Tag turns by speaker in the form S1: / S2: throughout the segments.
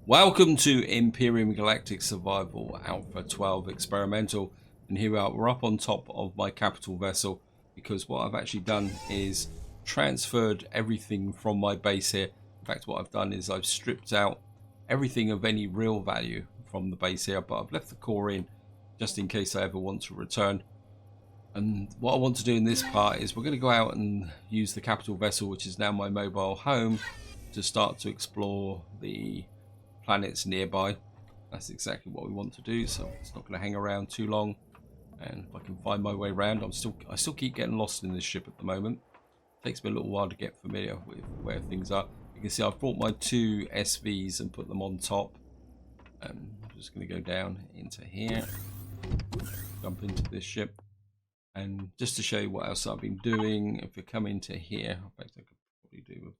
S1: Welcome to Empyrion Galactic Survival Alpha 12 Experimental, and here we are. We're up on top of my capital vessel because what I've actually done is transferred everything from my base here. In fact, what I've done is I've stripped out everything of any real value from the base here, but I've left the core in just in case I ever want to return. And what I want to do in this part is we're going to go out and use the capital vessel, which is now my mobile home, to start to explore the planets nearby. That's exactly what we want to do, so it's not going to hang around too long. And if I can find my way around, I still keep getting lost in this ship at the moment. It takes me a little while to get familiar with where things are. You can see I've brought my two SVs and put them on top. I'm just going to go down into here, jump into this ship, and just to show you what else I've been doing. If we come into here, in fact, I could probably do with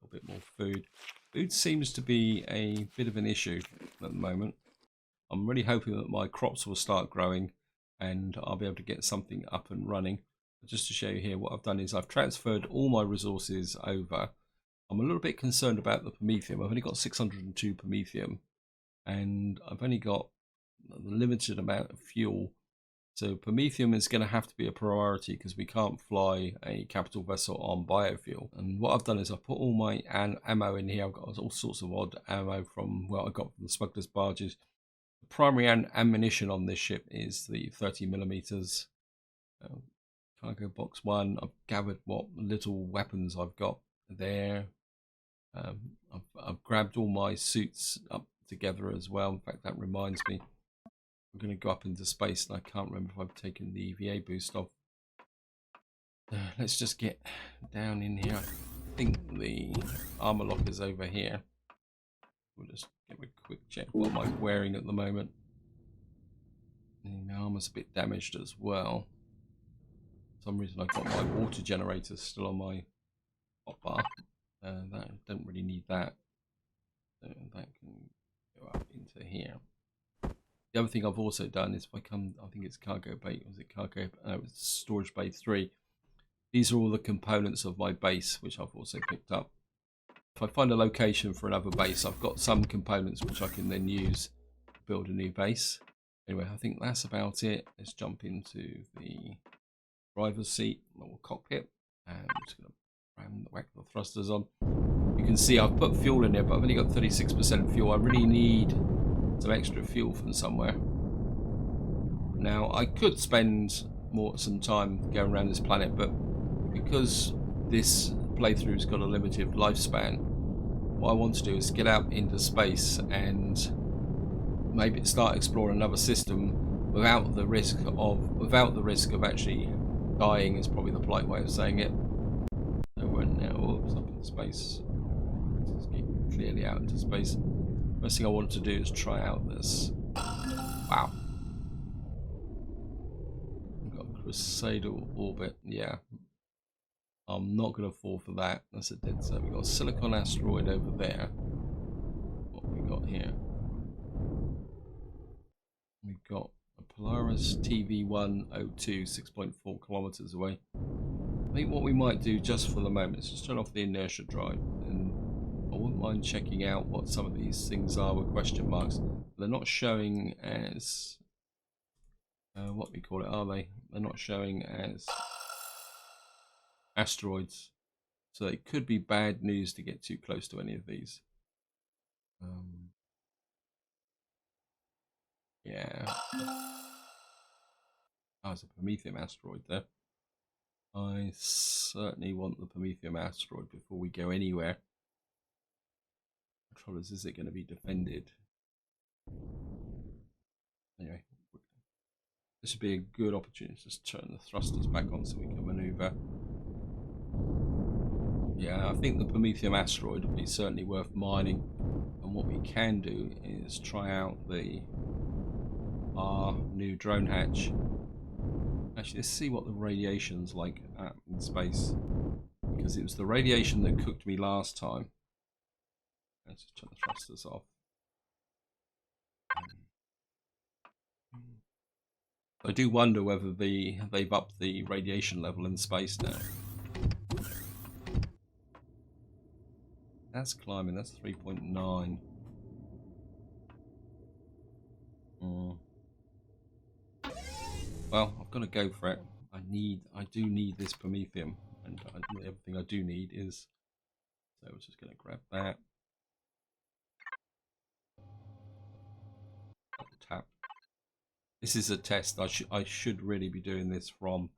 S1: a bit more food. Food seems to be a bit of an issue at the moment. I'm really hoping that my crops will start growing and I'll be able to get something up and running. But just to show you here, what I've done is I've transferred all my resources over. I'm a little bit concerned about the promethium. I've only got 602 promethium and I've only got a limited amount of fuel. So promethium is going to have to be a priority because we can't fly a capital vessel on biofuel. And what I've done is I've put all my ammo in here. I've got all sorts of odd ammo from what I got from the smugglers' barges. The primary ammunition on this ship is the 30mm cargo box one. I've gathered what little weapons I've got there. I've grabbed all my suits up together as well. In fact, that reminds me, I'm going to go up into space and I can't remember if I've taken the EVA boost off. Let's just get down in here. I think the armor lock is over here. We'll just give a quick check. What am I wearing at the moment? My armor's a bit damaged as well. For some reason I've got my water generator still on my hotbar. That don't really need that. That can go up into here. The other thing I've also done is if I come, I think it's cargo bay, was it cargo? It's storage bay 3. These are all the components of my base, which I've also picked up. If I find a location for another base, I've got some components which I can then use to build a new base. Anyway, I think that's about it. Let's jump into the driver's seat, or cockpit, and I'm just going to whack the thrusters on. You can see I've put fuel in there, but I've only got 36% fuel. I really need some extra fuel from somewhere. Now I could spend some time going around this planet, but because this playthrough's got a limited lifespan, what I want to do is get out into space and maybe start exploring another system without the risk of actually dying, is probably the polite way of saying it. So we're now up in space. Let's get clearly out into space. First thing I want to do is try out this. Wow. We've got Crusader orbit. Yeah. I'm not going to fall for that. That's a dead set. We've got a silicon asteroid over there. What have we got here? We've got a Polaris TV102, 6.4 kilometers away. I think what we might do just for the moment is just turn off the inertia drive, and I wouldn't mind checking out what some of these things are with question marks. They're not showing as what we call it, are they? They're not showing as asteroids, so it could be bad news to get too close to any of these. Yeah. Oh, there's a Prometheum asteroid there. I certainly want the Prometheum asteroid before we go anywhere. The trouble is it going to be defended? Anyway, this would be a good opportunity to just turn the thrusters back on so we can maneuver. Yeah, I think the Prometheum asteroid would be certainly worth mining. And what we can do is try out our new drone hatch. Actually, let's see what the radiation's like in space, because it was the radiation that cooked me last time. Let's just turn the thrusters off. I do wonder whether they've upped the radiation level in space now. That's climbing, that's 3.9. Well, I've got to go for it. I do need this promethium, and everything I do need is. So we're just going to grab that. Tap. This is a test. I should really be doing this from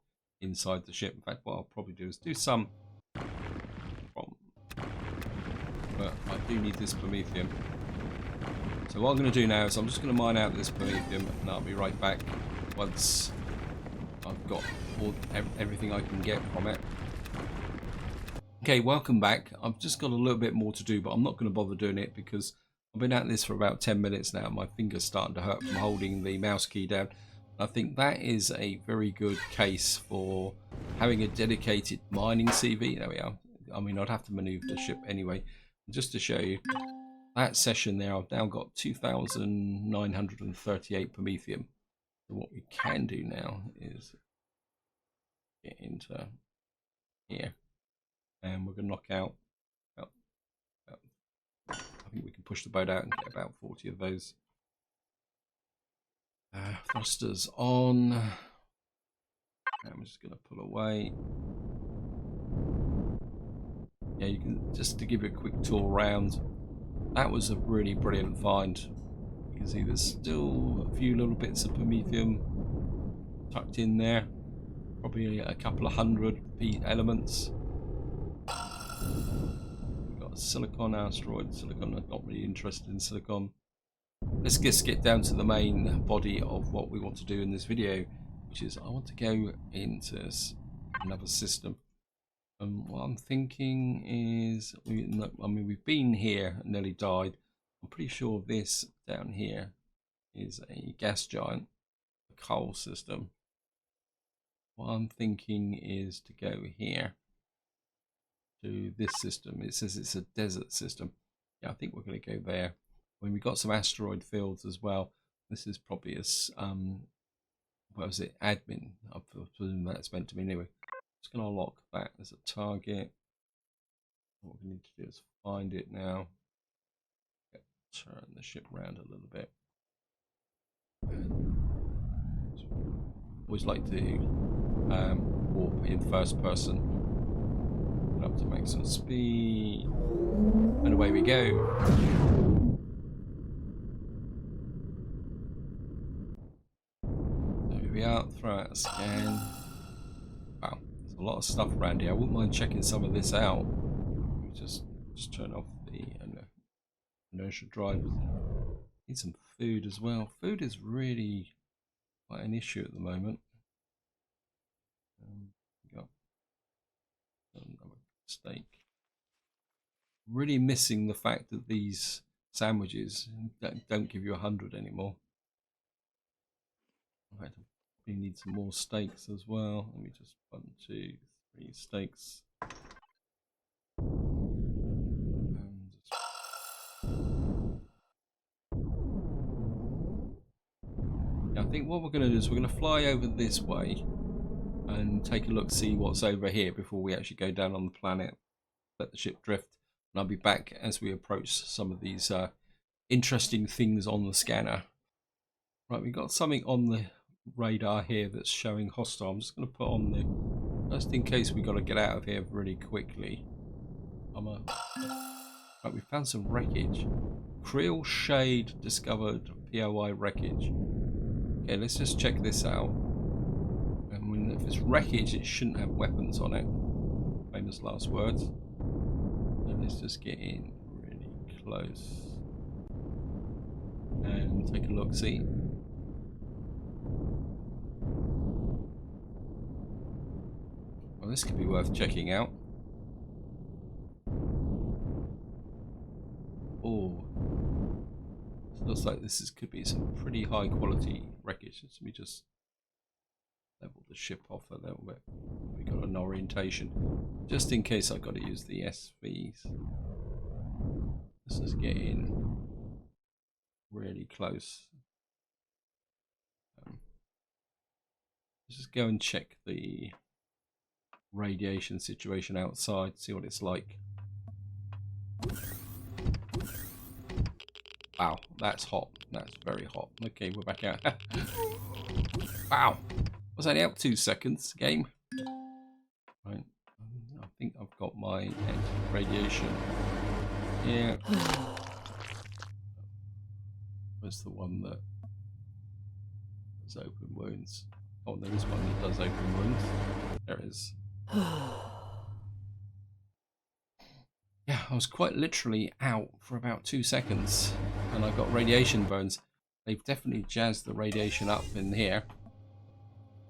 S1: inside the ship. In fact, what I'll probably do is do some from. But I do need this promethium. So what I'm going to do now is I'm just going to mine out this promethium, and I'll be right back once I've got everything I can get from it. Okay, welcome back. I've just got a little bit more to do, but I'm not going to bother doing it because I've been at this for about 10 minutes now. My finger's starting to hurt from holding the mouse key down. I think that is a very good case for having a dedicated mining CV. There we are. I mean, I'd have to maneuver the ship anyway. Just to show you that session there, I've now got 2,938 promethium. So what we can do now is get into here, and we're going to knock out. I think we can push the boat out and get about 40 of those. Thrusters on. I'm just going to pull away. Yeah, you can, just to give you a quick tour around. That was a really brilliant find. You can see there's still a few little bits of promethium tucked in there. Probably a couple of hundred elements. We've got a silicon asteroid. Silicon, I'm not really interested in silicon. Let's just get down to the main body of what we want to do in this video, which is I want to go into another system. What I'm thinking is, we've been here and nearly died. I'm pretty sure this down here is a gas giant, a coal system. What I'm thinking is to go here to this system. It says it's a desert system. Yeah, I think we're going to go there. When we've got some asteroid fields as well. This is probably a what was it? Admin. I presume that's meant to be anyway. Just going to lock that as a target. What we need to do is find it now. Turn the ship around a little bit. Always like to warp in first person. Up to maximum speed, and away we go. There we are. Throw out a scan. Wow, there's a lot of stuff around here. I wouldn't mind checking some of this out. Just turn off the inertia drive. Need some food as well. Food is really quite an issue at the moment. Got another steak. Really missing the fact that these sandwiches don't give you 100 anymore. In fact, we need some more steaks as well. Let me just 1, 2, 3 steaks. I think what we're going to do is we're going to fly over this way and take a look, see what's over here before we actually go down on the planet, let the ship drift, and I'll be back as we approach some of these interesting things on the scanner. Right, we've got something on the radar here that's showing hostile. I'm just going to put on the, just in case we got to get out of here really quickly. Right, we found some wreckage. Creel Shade discovered POI wreckage. Okay, let's just check this out. And when, if it's wreckage, it shouldn't have weapons on it. Famous last words. And let's just get in really close and take a look. See. Well, this could be worth checking out. Oh, it looks like this could be some pretty high quality wreckage. Let me just level the ship off a little bit. We got an orientation, just in case I got to use the SVs. Let's just get in really close. Let's just go and check the radiation situation outside, see what it's like. Wow, that's hot. That's very hot. Okay, we're back out. Wow, Was only out 2 seconds, game. Right. I think I've got my radiation here. Where's the one that does open wounds? Oh, there is one that does open wounds. There it is. Yeah, I was quite literally out for about 2 seconds, and I got radiation burns. They've definitely jazzed the radiation up in here.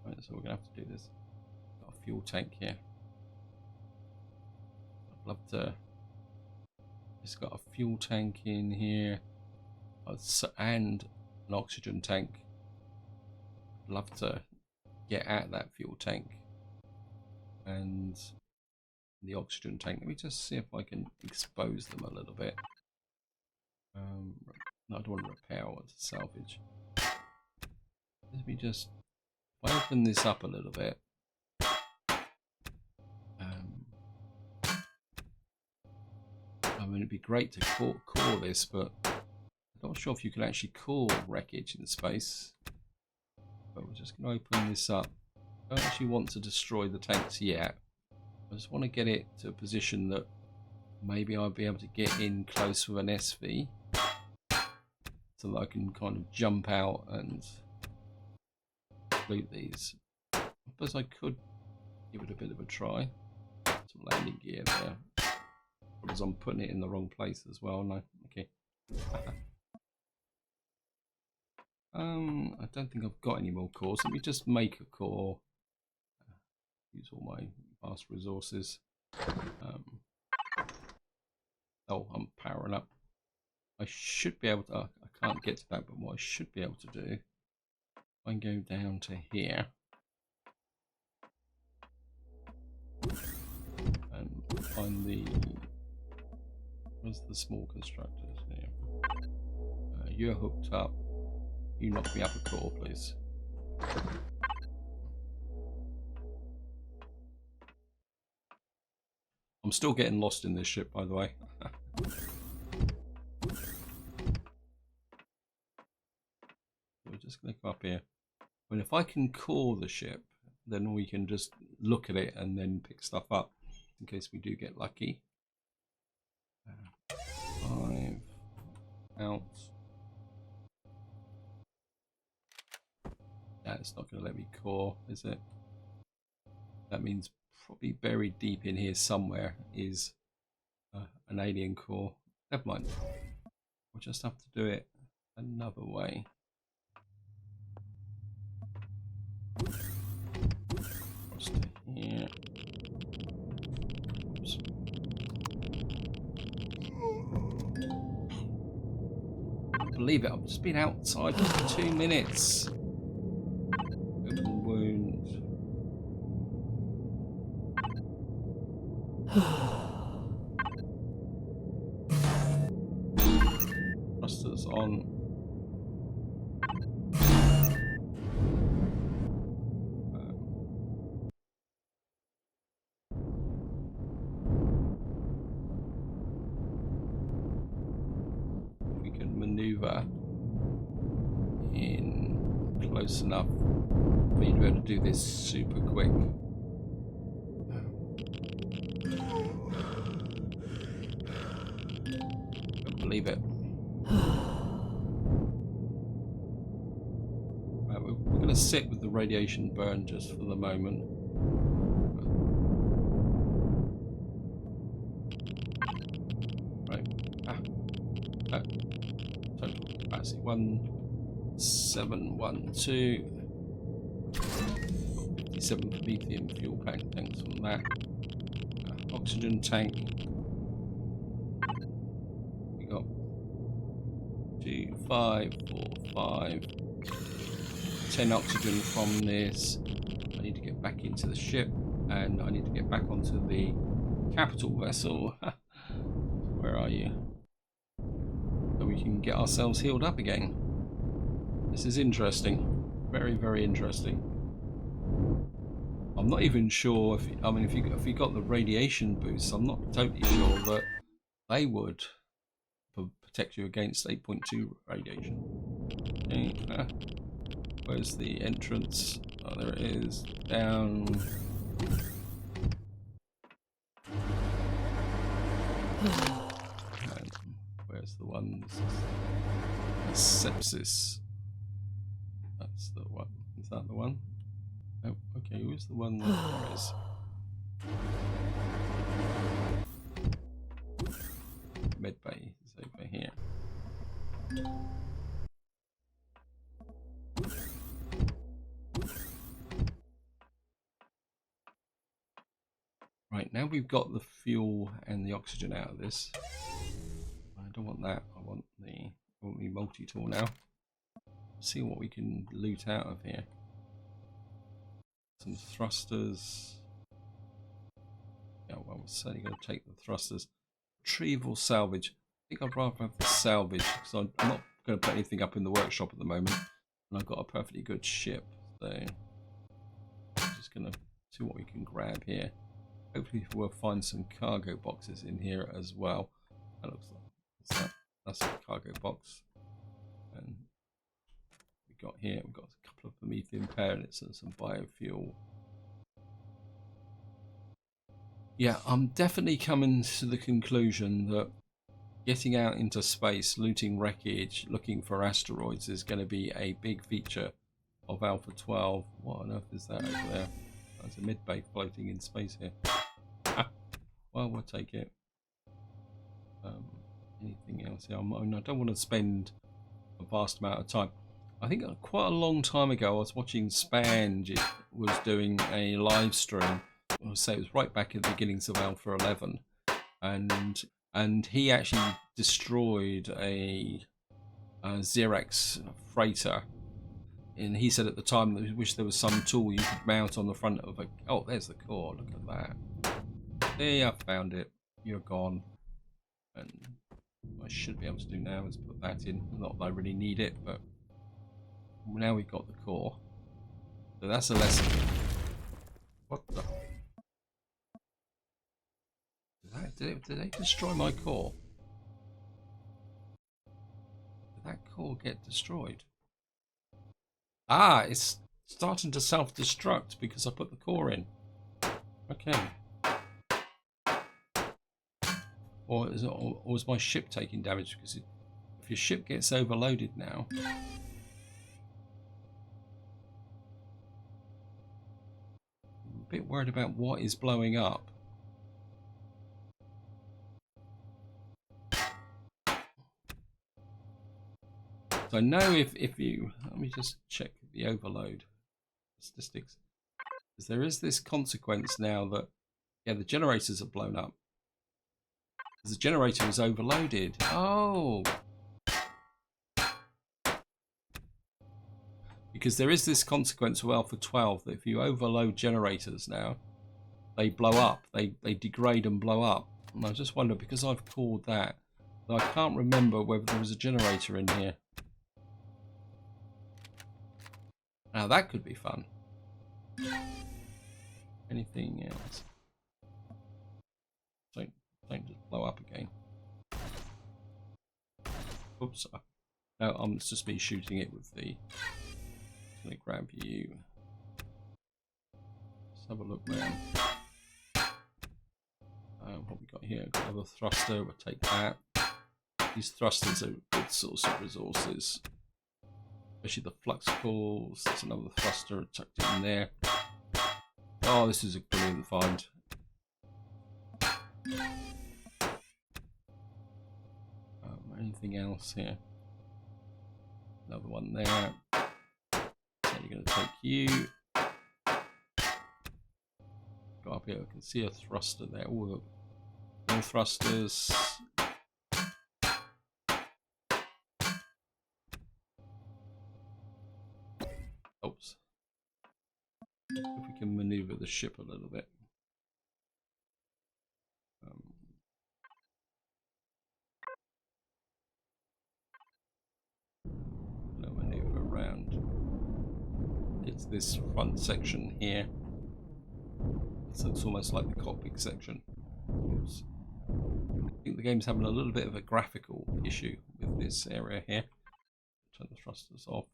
S1: Right, so we're gonna have to do this. Got a fuel tank here. I'd love to. It's got a fuel tank in here, and an oxygen tank. I'd love to get at that fuel tank and the oxygen tank. Let me just see if I can expose them a little bit. No, I don't want to repair, I want to salvage. Let me just open this up a little bit. I mean, it'd be great to core this, but I'm not sure if you can actually core wreckage in space. But we're just going to open this up. I don't actually want to destroy the tanks yet. I just want to get it to a position that maybe I'll be able to get in close with an SV, so that I can kind of jump out and loot these. I suppose I could give it a bit of a try. Some landing gear there. Because I'm putting it in the wrong place as well. No, okay. I don't think I've got any more cores. Let me just make a core. Use all my vast resources. Oh, I'm powering up. I should be able to. I can't get to that, but what I should be able to do, I can go down to here and find the. Where's the small constructors here? You're hooked up. You knock me up a core, please. I'm still getting lost in this ship, by the way. We're just going to come up here. I mean, if I can core the ship, then we can just look at it and then pick stuff up in case we do get lucky. 5 out. Yeah, it's not going to let me core, is it? That means probably buried deep in here somewhere is an alien core. Never mind. We'll just have to do it another way. Across to here. Oops. Believe it, I've just been outside for 2 minutes. Open wound. Thrusters on. We can maneuver in close enough for you to be able to do this super quick. Don't believe it. Right, we're going to sit with the radiation burn just for the moment. Right. Total capacity 1712. 57 lithium fuel pack tanks on that. Oxygen tank. We got 2, 5, 4, 5. 10 oxygen from this. I need to get back into the ship, and I need to get back onto the capital vessel. Where are you? So we can get ourselves healed up again. This is interesting. Very, very interesting. I'm not even sure if if you got the radiation boost, I'm not totally sure that they would protect you against 8.2 radiation. Okay. Where's the entrance? Oh, there it is. Down. And where's the one? Sepsis. That's the one. Is that the one? Oh, okay. Who's the one that there is? Medbay is over here. Right, now we've got the fuel and the oxygen out of this. I don't want that. I want the multi-tool now. See what we can loot out of here. Some thrusters. Yeah, well, we're certainly going to take the thrusters. Retrieval salvage. I think I'd rather have the salvage because I'm not going to put anything up in the workshop at the moment. And I've got a perfectly good ship. So I'm just going to see what we can grab here. Hopefully we'll find some cargo boxes in here as well. That looks like that's a cargo box. And we got here, we've got a couple of Promethean pellets and some biofuel. Yeah, I'm definitely coming to the conclusion that getting out into space, looting wreckage, looking for asteroids is going to be a big feature of Alpha 12. What on earth is that over there? There's a mid-bay floating in space here. Well, we'll take it. Anything else here? I don't want to spend a vast amount of time. I think quite a long time ago I was watching Spange. It was doing a live stream. I would say it was right back at the beginnings of Alpha 11, and he actually destroyed a Xerox freighter. And he said at the time that he wished there was some tool you could mount on the front of a. Oh, there's the core. Look at that. There, I found it. You're gone. And what I should be able to do now is put that in. Not that I really need it, but now we've got the core. So that's a lesson. What the? Did they destroy my core? Did that core get destroyed? Ah, it's starting to self-destruct because I put the core in. Okay. Or is my ship taking damage? Because if your ship gets overloaded now... I'm a bit worried about what is blowing up. So I know if you... Let me just check the overload statistics. Because there is this consequence now that... Yeah, the generators are blown up. The generator is overloaded. Oh! Because there is this consequence of Alpha 12 that if you overload generators now, they blow up. They degrade and blow up. And I just wonder, because I've called that, I can't remember whether there was a generator in here. Now that could be fun. Anything else? Don't just blow up again. Oops. No, I'm just me shooting it with the... I'm going to grab you. Let's have a look around. What we got here? Got another thruster. We'll take that. These thrusters are a good source of resources. Especially the flux cores. There's another thruster tucked in there. Oh, this is a brilliant find. Anything else here? Another one there. So you're going to take you. Go up here. I can see a thruster there. All thrusters. Oops. If we can maneuver the ship a little bit. Maneuver around. It's this front section here. It looks almost like the cockpit section. Oops. I think the game's having a little bit of a graphical issue with this area here. Turn the thrusters off.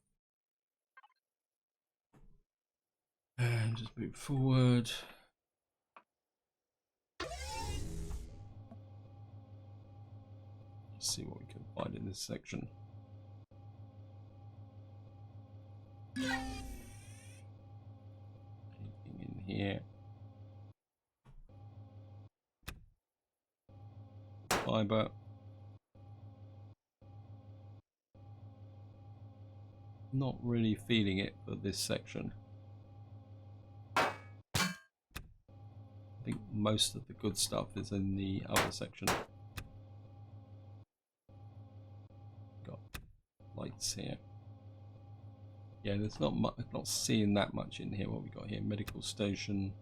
S1: And just move forward. Let's see what we can find in this section. Anything in here? Fiber. Not really feeling it for this section. I think most of the good stuff is in the other section. Got lights here. Yeah, there's not much. Not seeing that much in here. What we got here? Medical station.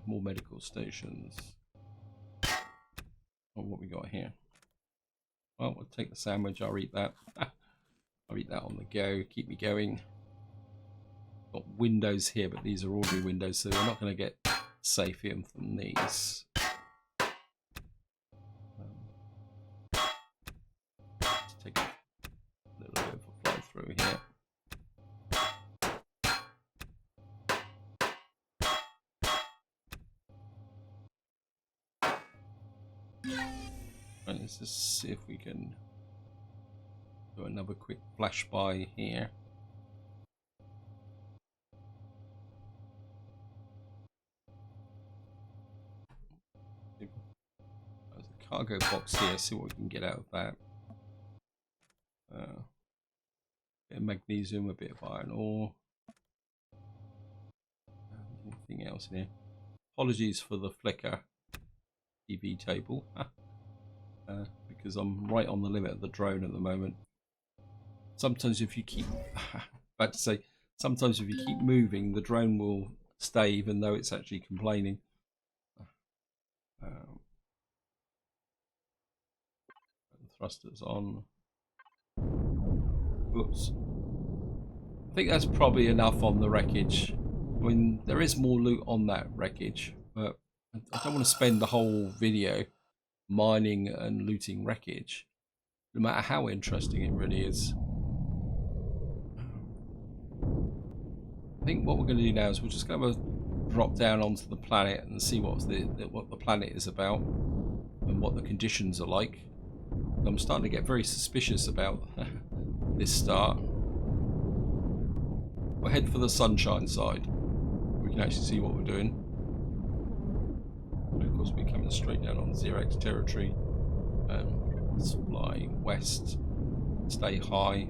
S1: More medical stations. Oh, what we got here? Well, we'll take the sandwich. I'll eat that. I'll eat that on the go. Keep me going. Got windows here, but these are ordinary windows, so we're not going to get safe in from these. Let's take a little bit of a fly through here. Right, let's just see if we can do another quick flash by here. There's a cargo box here, see what we can get out of that. A bit of magnesium, a bit of iron ore. Anything else in here? Apologies for the flicker TV table. Because I'm right on the limit of the drone at the moment. Sometimes if you keep about to say sometimes if you keep moving, the drone will stay even though it's actually complaining. Thrusters on. Whoops. I think that's probably enough on the wreckage. I mean, there is more loot on that wreckage, but I don't want to spend the whole video mining and looting wreckage, no matter how interesting it really is. I think what we're going to do now is we're just going to drop down onto the planet and see what the planet is about and what the conditions are like. I'm starting to get very suspicious about this start. We'll head for the sunshine side. We can actually see what we're doing. And of course, we're coming straight down on Xerax territory. Let's fly west. Stay high.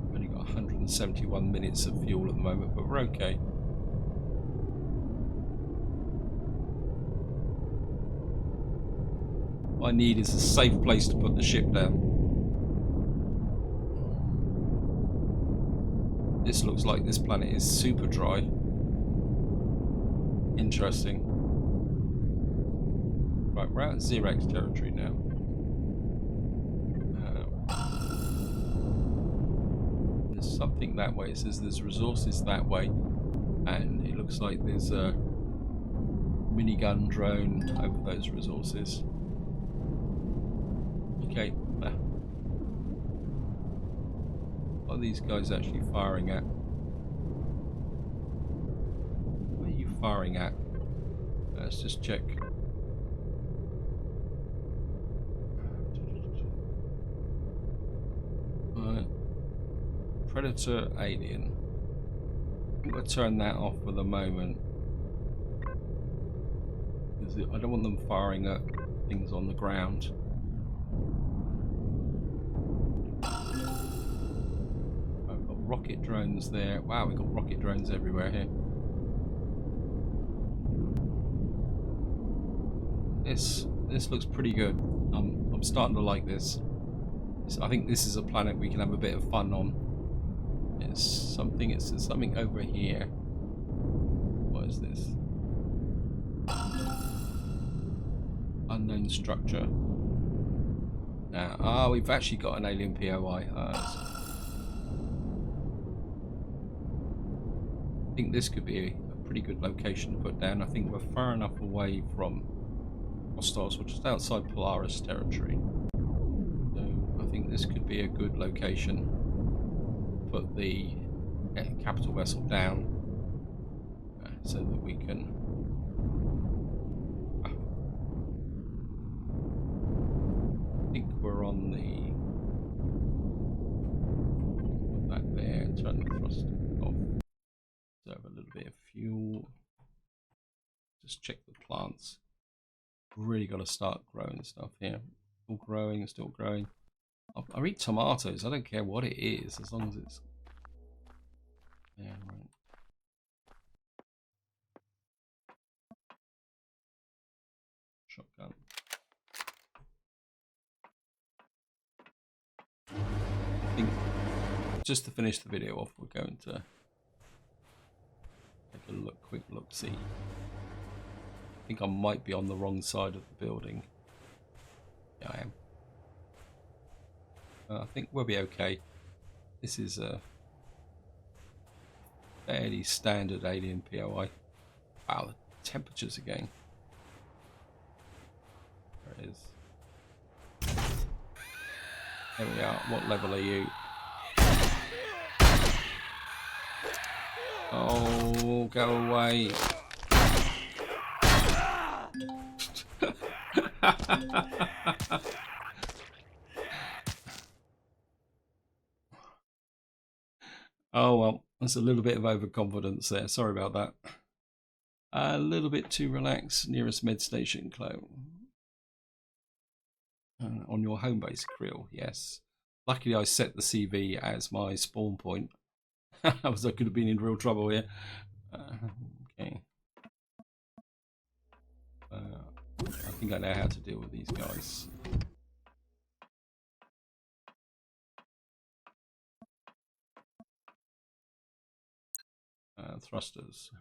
S1: We've only got 171 minutes of fuel at the moment, but we're okay. What I need is a safe place to put the ship down. This looks like this planet is super dry. Interesting. Right, we're out at Xerax territory now. There's something that way. It says there's resources that way, and it looks like there's a minigun drone over those resources. Okay. What are these guys actually firing at? What are you firing at? Let's just check. Right. Predator alien. I'm going to turn that off for the moment. Because I don't want them firing at things on the ground. Rocket drones there. Wow, we've got rocket drones everywhere here. This looks pretty good. I'm starting to like this. I think this is a planet we can have a bit of fun on. It's something over here. What is this? Unknown structure. Now, we've actually got an alien POI. I think this could be a pretty good location to put down. I think we're far enough away from hostiles. We're just outside Polaris territory. So I think this could be a good location. Put the capital vessel down so that we can. I think we're on the. Put that there. Turn the thrust off. Serve a little bit of fuel. Just check the plants. Really got to start growing stuff here. Still growing, still growing. I eat tomatoes. I don't care what it is, as long as it's. Yeah, right. Shotgun. I think just to finish the video off, we're going to take a look, quick look, see. I think I might be on the wrong side of the building. Yeah, I am. I think we'll be okay. This is a fairly standard alien POI. Wow, the temperatures again. There it is. There we are. What level are you? Oh, go away. Oh well, that's a little bit of overconfidence there. Sorry about that. A little bit too relaxed. Nearest med station, Chloe. On your home base, Krill. Yes. Luckily, I set the CV as my spawn point. I could have been in real trouble here. Okay. I think I know how to deal with these guys. Thrusters.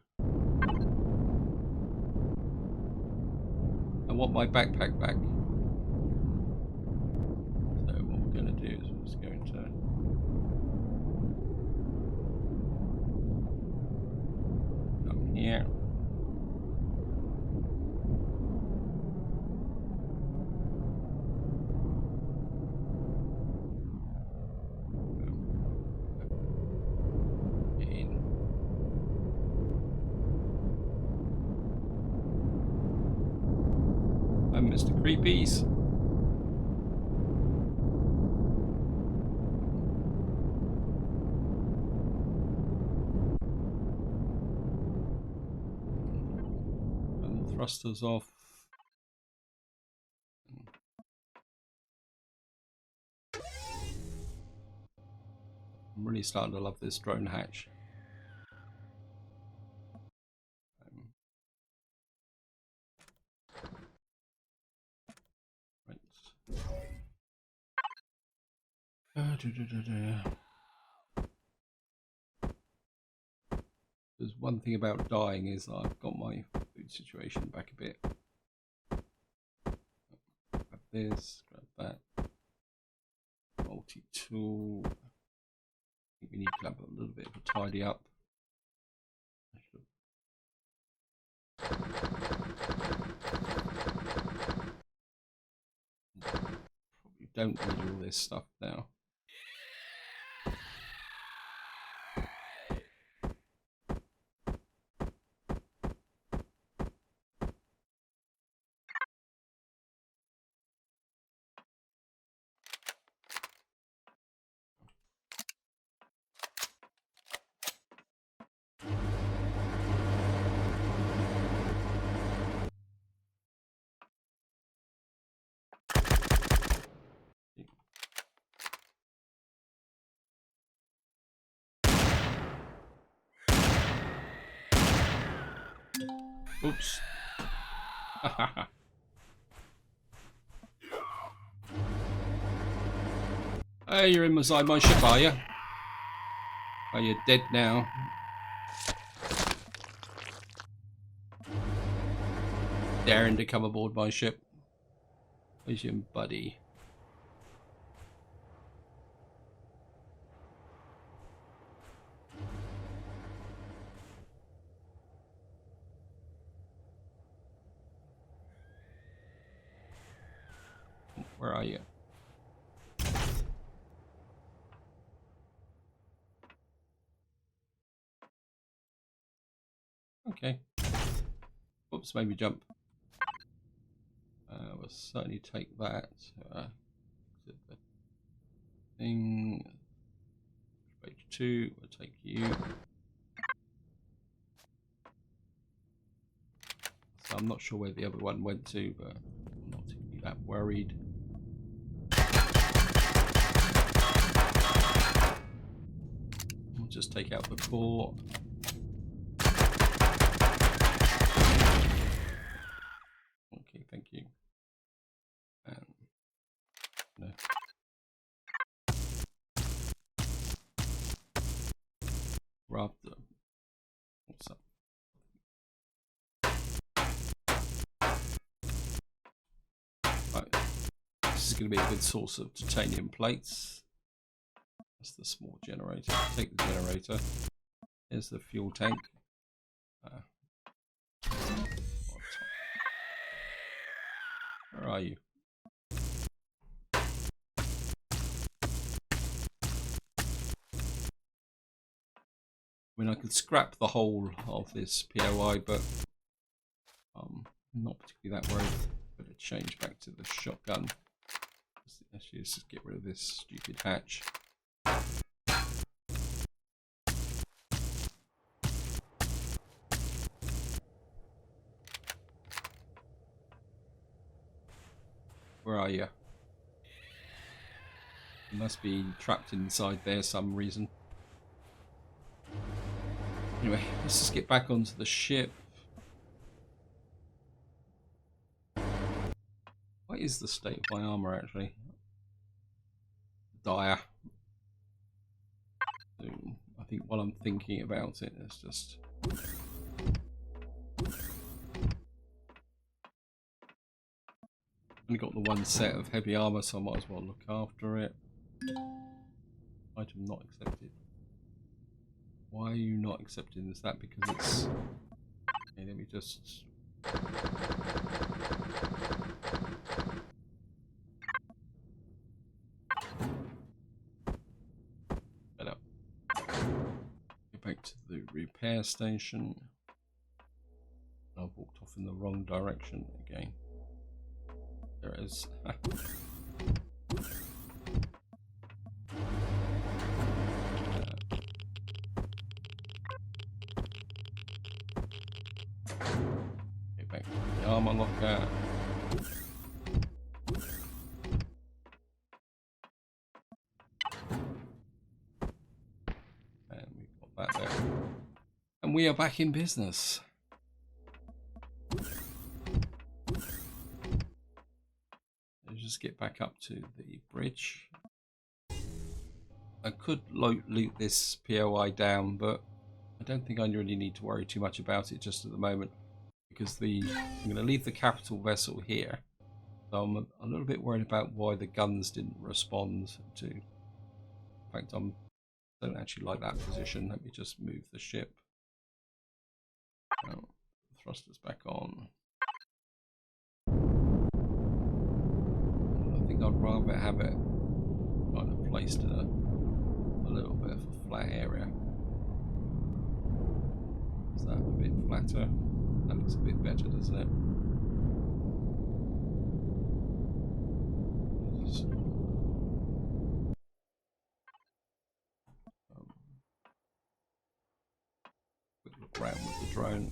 S1: I want my backpack back. So what we're going to do is we're just going to come here. Mr. Creepies. And the thrusters off. I'm really starting to love this drone hatch. There's one thing about dying is I've got my food situation back a bit. Grab this, grab that. Multi-tool. I think we need to have a little bit of a tidy up. Probably don't need all this stuff now. Oops. Hey, you're inside my ship, are you? Oh, you're dead now. Daring to come aboard my ship. Where's your buddy? Where are you? Okay. Oops, made me jump. We'll certainly take that. Thing. Page 2. We'll take you. So I'm not sure where the other one went to, but I'm not particularly that worried. We'll just take out the core. Okay, thank you. And no. Raptor. What's up? Right. This is going to be a good source of titanium plates. That's the small generator. Take the generator. Here's the fuel tank. Where are you? I mean, I could scrap the whole of this POI, but I'm not particularly that worried. Better change back to the shotgun. Actually, let's just get rid of this stupid hatch. Where are you? You must be trapped inside there some reason. Anyway, let's just get back onto the ship. What is the state of my armor actually? Dire. So I think while I'm thinking about it, it's just only got the one set of heavy armor, so I might as well look after it. Item not accepted. Why are you not accepting? Is that because it's... Okay, let me just... Get up. Go back to the repair station. I've walked off in the wrong direction again. There it is. Get back to the armor locker. And we've got that there. And we are back in business. Let's just get back up to the bridge. I could loot this POI down, but I don't think I really need to worry too much about it just at the moment, because I'm going to leave the capital vessel here. So I'm a little bit worried about why the guns didn't respond to. In fact, I don't actually like that position. Let me just move the ship. Oh, thrusters back on. I think I'd rather have it kind of placed in a little bit of a flat area. Is that a bit flatter? That looks a bit better, doesn't it? Just, quick look around with the drone.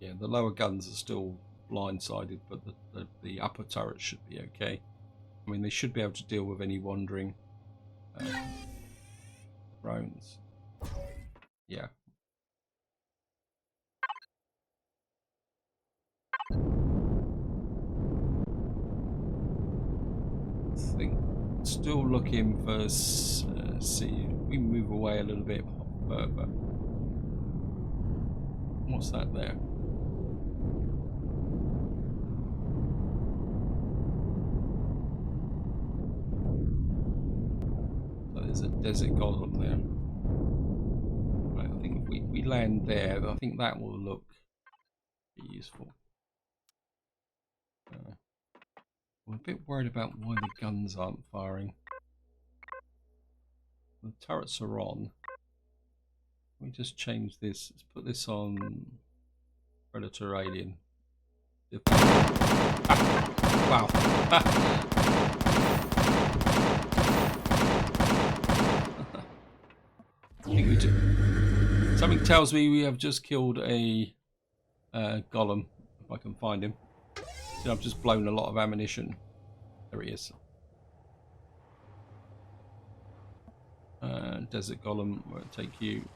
S1: Yeah, the lower guns are still blindsided, but the upper turrets should be okay. I mean, they should be able to deal with any wandering drones. Yeah. I think still looking for. See, we move away a little bit further. What's that there? There's a desert golem there. Right, I think if we land there, I think that will be useful. I'm a bit worried about why the guns aren't firing. The turrets are on. Let me just change this. Let's put this on Predator Alien. Wow. I think we do. Something tells me we have just killed a golem, if I can find him. See, I've just blown a lot of ammunition. There he is. Desert golem, where it take you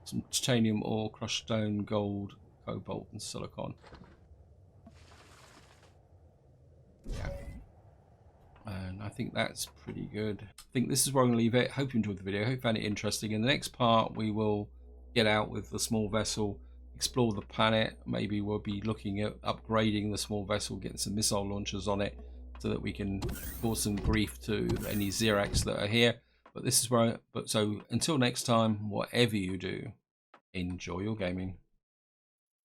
S1: some titanium ore, crushed stone, gold, cobalt, and silicon. Yeah. And I think that's pretty good. I think this is where I'm going to leave it. Hope you enjoyed the video. Hope you found it interesting. In the next part, we will get out with the small vessel, explore the planet. Maybe we'll be looking at upgrading the small vessel, getting some missile launchers on it, so that we can cause some grief to any Xerax that are here. But this is where. So until next time, whatever you do, enjoy your gaming.